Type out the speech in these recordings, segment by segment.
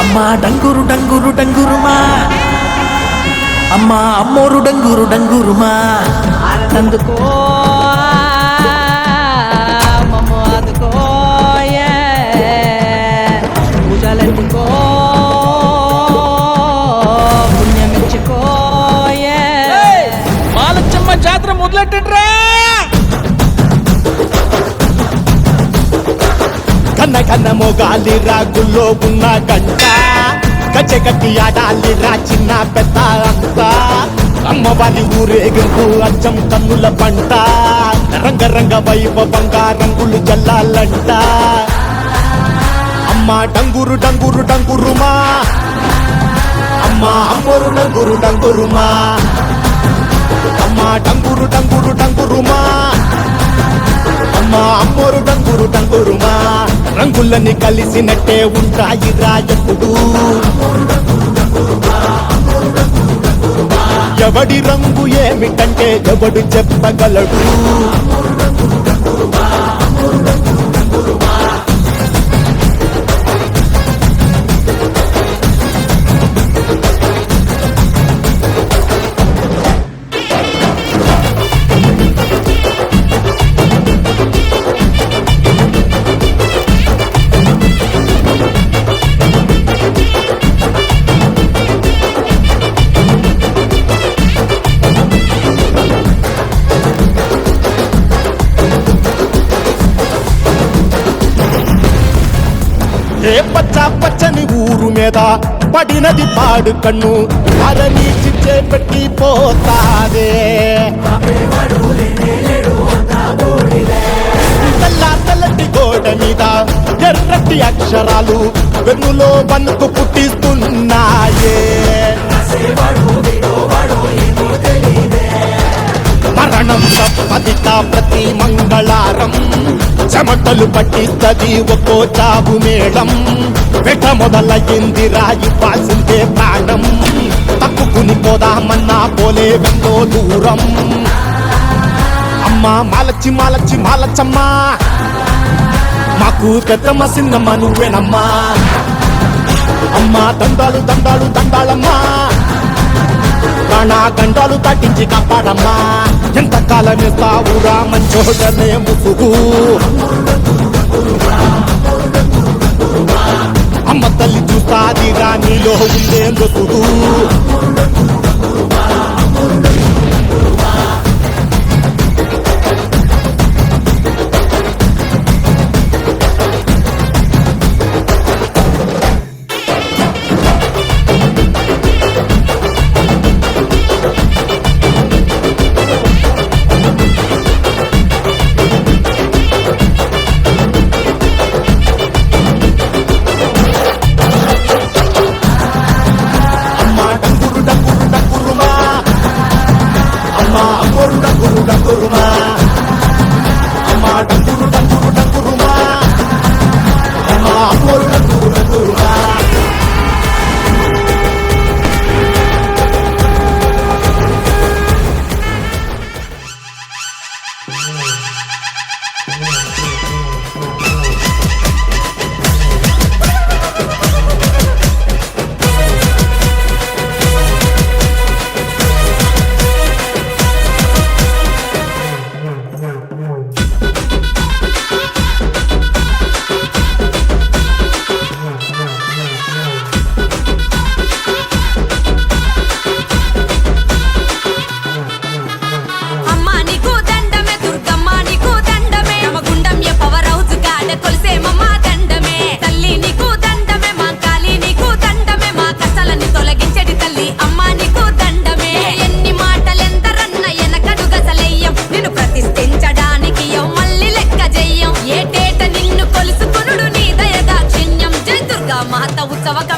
అమ్మా డంగురు డంగురు డంగురుమా, అమ్మా అమ్మోరు డంగురు డంగురుమా, అందుకో మమ్మ అందుకో పూజలందుకో పుణ్యమిచ్చుకో మాలచ్చమ్మ జాతర మొదలెట్టండ్రా. కన్న కన్న మొగాలి రాగుల్లో ఉన్న గంట గజ్జె కట్టి ఆడాలి రా చిన్న పెద్ద అంతా. అమ్మవారి ఊరేగింపు అచ్చం కన్నుల పంట, రంగరంగ వైభవంగా రంగులు జల్లాలంట. అమ్మ డంగురు డంగురు డంగురుమా, అమ్మ అమ్మోరు డంగురు డంగురుమా, అమ్మ డంగురు డంగురు డంగురుమా, అమ్మ అమ్మోరు డంగురు డంగురుమా. రంగులని కలిసినట్టే ఉంటాయి రా ఎప్పుడు, ఎవడి రంగు ఏమిటంటే ఎవడు చెప్పగలడు. ఏ పచ్చ పచ్చని ఊరు మీద పడినది పాడు కన్ను, అరని చిచ్చే పెట్టి పోతాదే. తెల్ల తెల్లటి గోడ మీద ఎర్రటి అక్షరాలు వెన్నులో వణుకు పుట్టిస్తున్నాయే. మరణం తప్పదిట ప్రతి మంగళారం, చెమటలు పట్టిస్తది ఒక్కో చావు మేళం. వెట మొదలయ్యింది రాయి పాసిందే ప్రాణం, తప్పుకుని పోదామన్నా పోలే వెందో దూరం. అమ్మ మాలచ్చి మాలచ్చి మాలచ్చమ్మా, మాకు పెద్దమ్మ సిన్నమ్మ నువ్వేనమ్మా. అమ్మ దండాలు దండాలు దండాలమ్మా, ప్రాణా గండాలు తట్టించి కాపాడమ్మా. ఎంతకాలం ఇస్తావురా మంచోడనే ముసుగు, అమ్మ తల్లి చూస్తాదిరా నీలో ఉండే నొసుగు.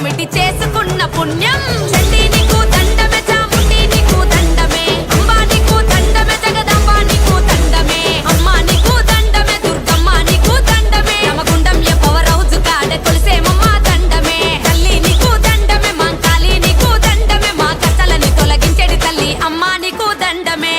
కమిటీ చేసుకున్న పుణ్యం. చండి నీకు దండమే, చాముండి నీకు దండమే, అంబా నీకు దండమే, జగదాంబా నీకు దండమే, అమ్మ నీకు దండమే, దుర్గమ్మ నీకు దండమే, రామగుండం పవర్ హౌస్ కాడ కొలిసేమమ్మ దండమే. తల్లి నీకు దండమే, మాంకాళి నీకు దండమే, మా కష్టాలని తొలగించేడి తల్లి అమ్మ నీకు దండమే.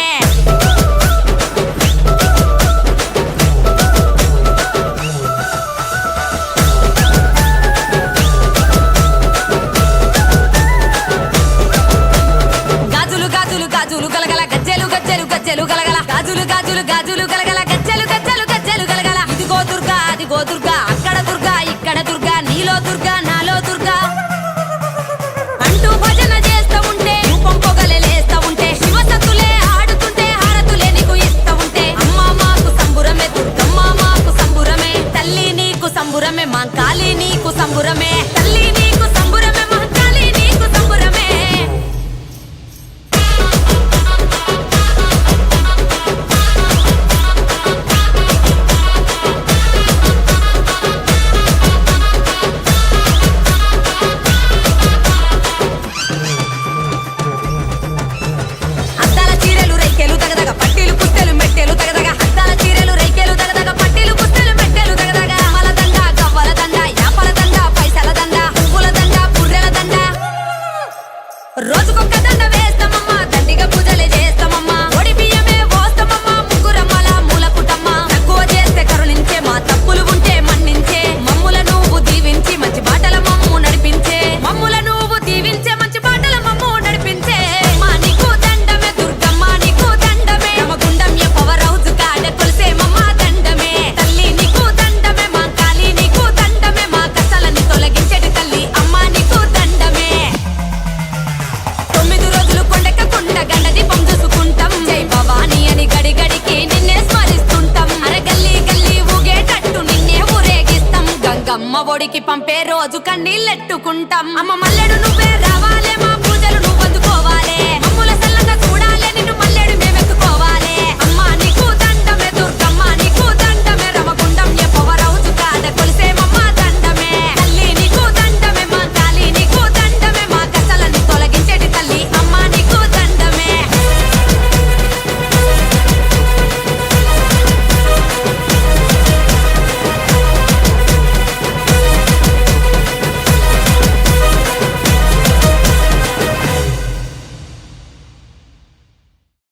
గాజులు గాజులు గాజులు గలగల, గజ్జెలు గజ్జెలు గజ్జెలు గలగల, గాజులు గాజులు గాజులు గలగల, గజ్జెలు గజ్జెలు గజ్జెలు గలగల. ఇదిగో దుర్గా అదిగో దుర్గా, అక్కడ దుర్గా ఇక్కడ దుర్గా, నీలో దుర్గా నాలో దుర్గా అంటూ భజన చేస్తా ఉంటే, రూపం పొగలేస్తా ఉంటే, శివసత్తులే ఆడుతుంటే, హారతులే నీకు ఇస్తా ఉంటే, అమ్మ మాకు సంబురమే, దుర్గమ్మ మాకు సంబురమే, తల్లి నీకు సంబురమే, మాంకాళి నీకు సంబురమే, తల్లి నీకు సంబురమే, మాంకాళి నీకు సంబురమే. అద్దాల చీరలు రైకెలు తగదగ, పట్టీలు పుస్తెలు మెట్టెలు తగదగ, అద్దాల చీరలు రైకెలు తగదగ, పట్టీలు పుస్తెలు మెట్టెలు తగదగ, అమల దండ గవ్వల దండ, యాపల దండ, పైసల దండ, పువ్వుల దండ, పుర్రెల దండ, రోజుకొక్క దండ వేస్తామమ్మా, దండిగా పూజలే చేస్తామమ్మా, ఒడి బియ్యమే పోస్తామమ్మా, ముగ్గురమ్మల మూల కుటమ్మ, తక్కువ చేస్తే కరుణించే, మా తప్పులు ఉంటే మన్నించే, మమ్ముల నువ్వు దీవించి మంచి బాటల మమ్ము నడిపించే, మమ్ముల నువ్వు దీవించే మంచి బాటల మమ్ము నడిపించే. అమ్మా నీకు దండమే, దుర్గమ్మ నీకు దండమే, రామగుండం పవర్ హౌస్ కాడ కొలిసేమమ్మ దండమే, తల్లి నీకు దండమే, మాంకాళి నీకు దండమే, మా కష్టాలని తొలగించేటి తల్లి అమ్మ నీకు దండమే. 9 రోజులు కొండెక్కకుండా గండ దీపం చూసుకుంటాం, జై భవాని అని గడి గడికి నిన్నే స్మరిస్తుంటాం, అర గల్లీ గల్లీ ఊగేటట్టు నిన్నే ఊరేగిస్తాం, గంగమ్మ ఒడికి పంపే రోజు కన్నీళ్ళెట్టుకుంటాం, అమ్మ మల్లెడు నువ్వే రావాలే,